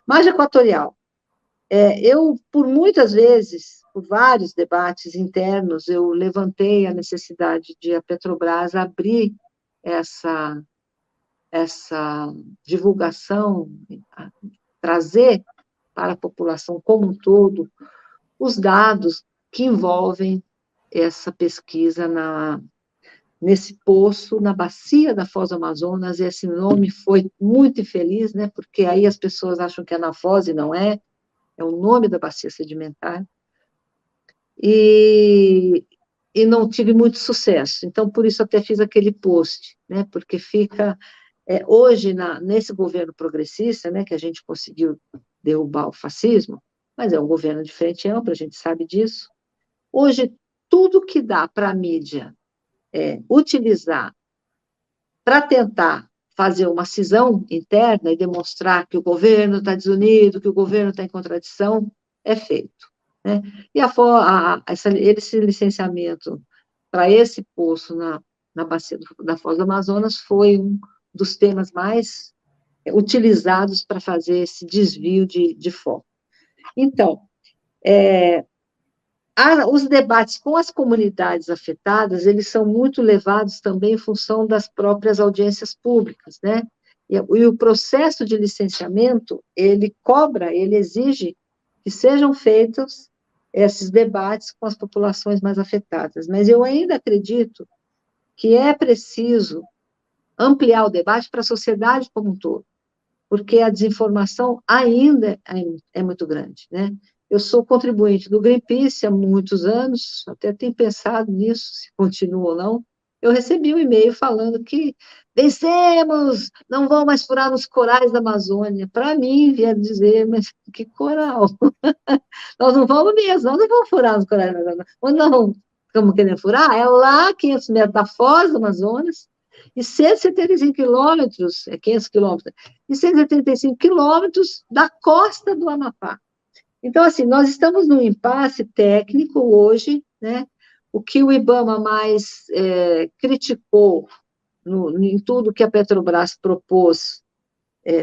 Margem equatorial. Eu, por muitas vezes, por vários debates internos, eu levantei a necessidade de a Petrobras abrir essa, essa divulgação, trazer para a população como um todo os dados que envolvem essa pesquisa nesse poço, na bacia da Foz do Amazonas, e esse nome foi muito infeliz, né, porque aí as pessoas acham que é na Foz e não é, é o nome da bacia sedimentar, e, e não tive muito sucesso. Então, por isso até fiz aquele post, né, porque fica, hoje, nesse governo progressista, né, que a gente conseguiu derrubar o fascismo, mas é um governo de frente ampla, a gente sabe disso. Hoje, tudo que dá para a mídia utilizar para tentar fazer uma cisão interna e demonstrar que o governo está desunido, que o governo está em contradição, é feito. Né? E esse licenciamento para esse poço na bacia da Foz do Amazonas foi um dos temas mais utilizados para fazer esse desvio de foco. Então, os debates com as comunidades afetadas, eles são muito levados também em função das próprias audiências públicas, né? E o processo de licenciamento, ele cobra, ele exige que sejam feitos esses debates com as populações mais afetadas. Mas eu ainda acredito que é preciso ampliar o debate para a sociedade como um todo, porque a desinformação ainda é muito grande, né? Eu sou contribuinte do Greenpeace há muitos anos, até tenho pensado nisso, se continua ou não. Eu recebi um e-mail falando que vencemos, não vão mais furar nos corais da Amazônia. Para mim, vieram dizer, mas que coral? Nós não vamos mesmo, nós não vamos furar nos corais da Amazônia. Ou não, estamos querendo furar? É lá, 500 metros da foz do Amazonas, e 175 quilômetros, 500 quilômetros, e 175 quilômetros da costa do Amapá. Então, assim, nós estamos num impasse técnico hoje, né? O que o IBAMA mais criticou em tudo que a Petrobras propôs,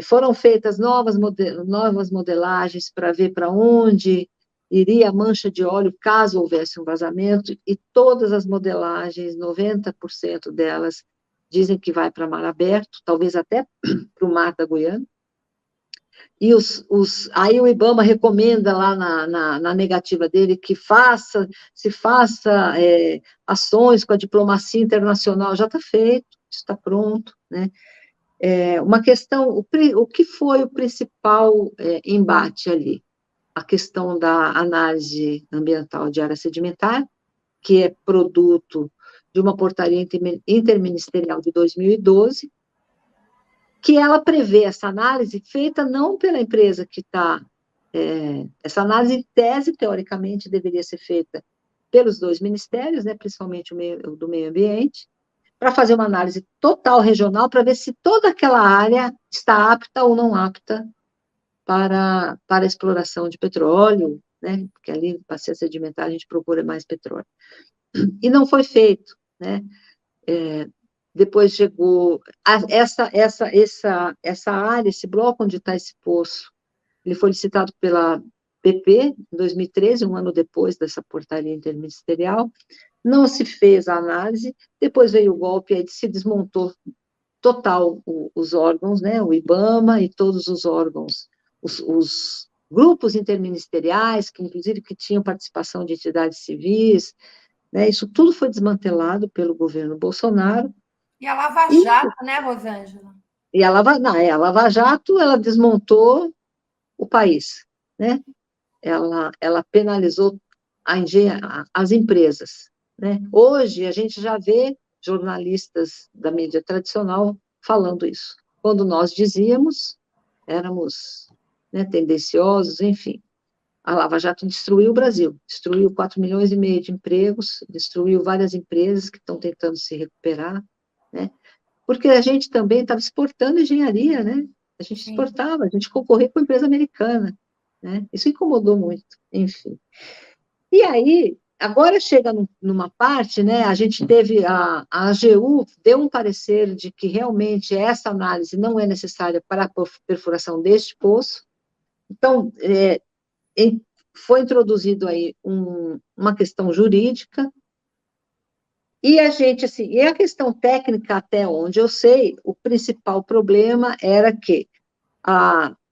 foram feitas novas modelagens para ver para onde iria a mancha de óleo caso houvesse um vazamento, e todas as modelagens, 90% delas, dizem que vai para mar aberto, talvez até para o mar da Guiana. E aí o IBAMA recomenda lá na negativa dele que se faça ações com a diplomacia internacional. Já está feito, está pronto, né? Uma questão, o que foi o principal embate ali? A questão da análise ambiental de área sedimentar, que é produto de uma portaria interministerial de 2012, que ela prevê essa análise feita não pela empresa que está... essa análise, em tese, teoricamente, deveria ser feita pelos dois ministérios, né, principalmente o do meio ambiente, para fazer uma análise total regional, para ver se toda aquela área está apta ou não apta para a exploração de petróleo, né, porque ali, para ser sedimentar, a gente procura mais petróleo. E não foi feito, né? Depois chegou essa área, esse bloco onde está esse poço, ele foi licitado pela BP em 2013, um ano depois dessa portaria interministerial. Não se fez a análise, depois veio o golpe, aí se desmontou total os órgãos, né, o IBAMA e todos os órgãos, os grupos interministeriais, que inclusive que tinham participação de entidades civis, né, isso tudo foi desmantelado pelo governo Bolsonaro. E a Lava E, Jato, né, Rosângela? e a Lava Jato, ela desmontou o país, né? Ela penalizou as empresas, né? Hoje, a gente já vê jornalistas da mídia tradicional falando isso. Quando nós dizíamos, éramos, né, tendenciosos, enfim. A Lava Jato destruiu o Brasil, destruiu 4,5 milhões de empregos, destruiu várias empresas que estão tentando se recuperar, né? Porque a gente também estava exportando engenharia, né? A gente exportava, a gente concorria com a empresa americana, né? Isso incomodou muito, enfim. E aí, agora chega numa parte, né? A gente teve a AGU deu um parecer de que realmente essa análise não é necessária para a perfuração deste poço, Então, foi introduzido aí uma questão jurídica, e a gente, assim, e a questão técnica, até onde eu sei, o principal problema era que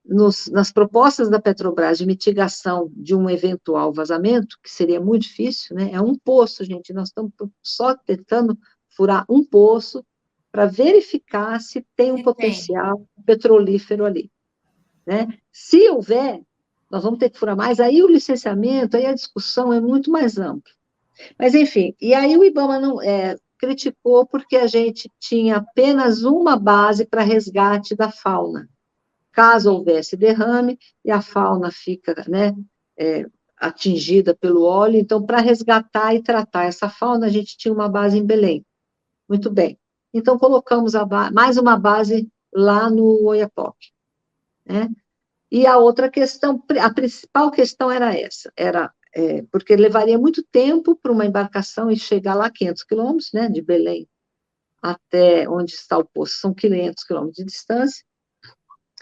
nas propostas da Petrobras de mitigação de um eventual vazamento, que seria muito difícil, né? É um poço, gente, nós estamos só tentando furar um poço para verificar se tem um potencial petrolífero ali, né? Se houver, nós vamos ter que furar mais, aí o licenciamento, aí a discussão é muito mais ampla. Mas, enfim, e aí o IBAMA não, criticou porque a gente tinha apenas uma base para resgate da fauna. Caso houvesse derrame, e a fauna fica, né, atingida pelo óleo, então, para resgatar e tratar essa fauna, a gente tinha uma base em Belém. Muito bem. Então, colocamos mais uma base lá no Oiapoque, né? E a outra questão, a principal questão era essa, porque levaria muito tempo para uma embarcação e chegar lá 500 quilômetros, né, de Belém até onde está o poço, são 500 quilômetros de distância,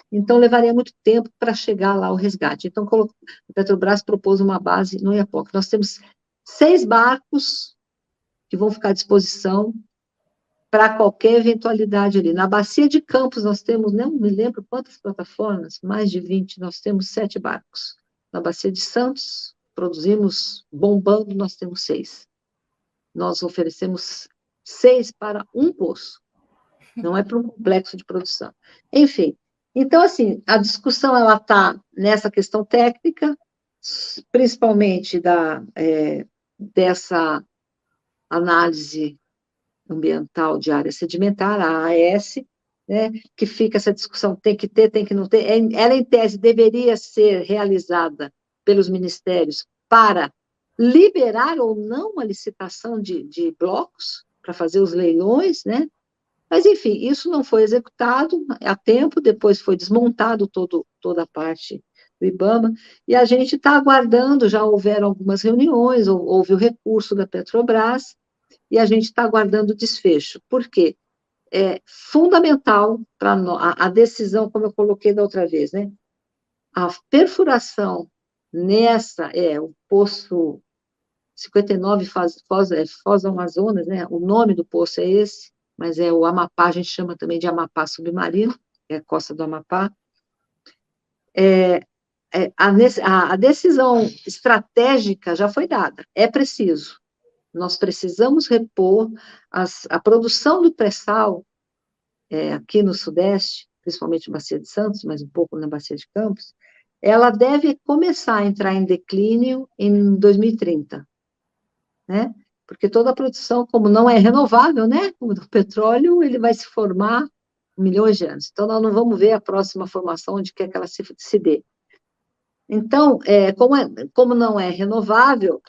então levaria muito tempo para chegar lá o resgate. Então, a Petrobras propôs uma base no Oiapoque. Nós temos 6 barcos que vão ficar à disposição para qualquer eventualidade ali. Na Bacia de Campos, nós temos, não me lembro quantas plataformas, mais de 20, nós temos 7 barcos. Na Bacia de Santos, produzimos bombando, nós temos 6. Nós oferecemos 6 para um poço, não é para um complexo de produção. Enfim, então, assim, a discussão ela está nessa questão técnica, principalmente dessa análise ambiental de área sedimentar, a AAS, né, que fica essa discussão, tem que ter, tem que não ter, ela, em tese, deveria ser realizada pelos ministérios para liberar ou não a licitação de blocos, para fazer os leilões, né, mas, enfim, isso não foi executado a tempo, depois foi desmontado toda a parte do IBAMA, e a gente está aguardando, já houveram algumas reuniões, houve o recurso da Petrobras, e a gente está aguardando o desfecho. Por quê? É fundamental para a decisão, como eu coloquei da outra vez, né? A perfuração o poço 59 Foz do Amazonas, né? O nome do poço é esse, mas é o Amapá, a gente chama também de Amapá submarino, é a costa do Amapá. A decisão estratégica já foi dada, é preciso. Nós precisamos repor a produção do pré-sal aqui no Sudeste, principalmente na Bacia de Santos, mas um pouco na Bacia de Campos, ela deve começar a entrar em declínio em 2030, né? Porque toda a produção, como não é renovável, né? O petróleo, ele vai se formar milhões de anos. Então, nós não vamos ver a próxima formação onde quer que ela se dê. Então, como não é renovável,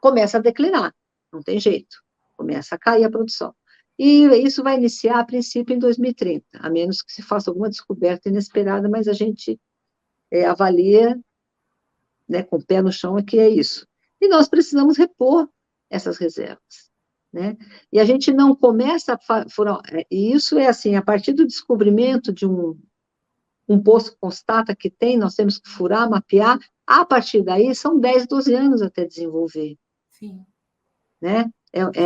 começa a declinar, não tem jeito, começa a cair a produção. E isso vai iniciar, a princípio, em 2030, a menos que se faça alguma descoberta inesperada, mas a gente avalia, né, com o pé no chão, que é isso. E nós precisamos repor essas reservas, né? E a gente não começa a furar, e isso é assim, a partir do descobrimento de um poço que constata que tem, nós temos que furar, mapear, a partir daí são 10, 12 anos até desenvolver. Sim. Né?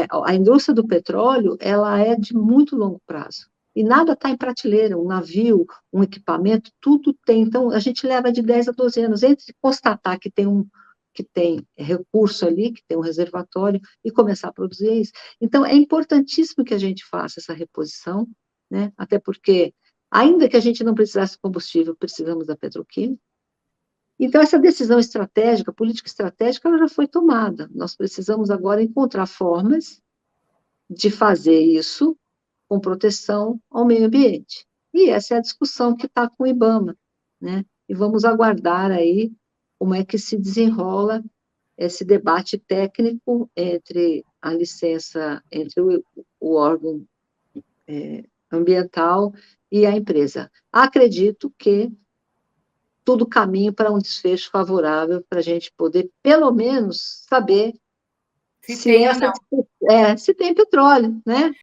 A indústria do petróleo, ela é de muito longo prazo. E nada está em prateleira, um navio, um equipamento, tudo tem. Então, a gente leva de 10 a 12 anos, entre constatar que tem recurso ali, que tem um reservatório, e começar a produzir isso. Então, é importantíssimo que a gente faça essa reposição, né? Até porque, ainda que a gente não precisasse de combustível, precisamos da petroquímica. Então, essa decisão estratégica, política estratégica, ela já foi tomada. Nós precisamos agora encontrar formas de fazer isso com proteção ao meio ambiente. E essa é a discussão que está com o IBAMA, né? E vamos aguardar aí como é que se desenrola esse debate técnico entre a licença, entre o órgão ambiental e a empresa. Acredito que tudo caminho para um desfecho favorável, para a gente poder, pelo menos, saber se tem ou não. se tem petróleo, né?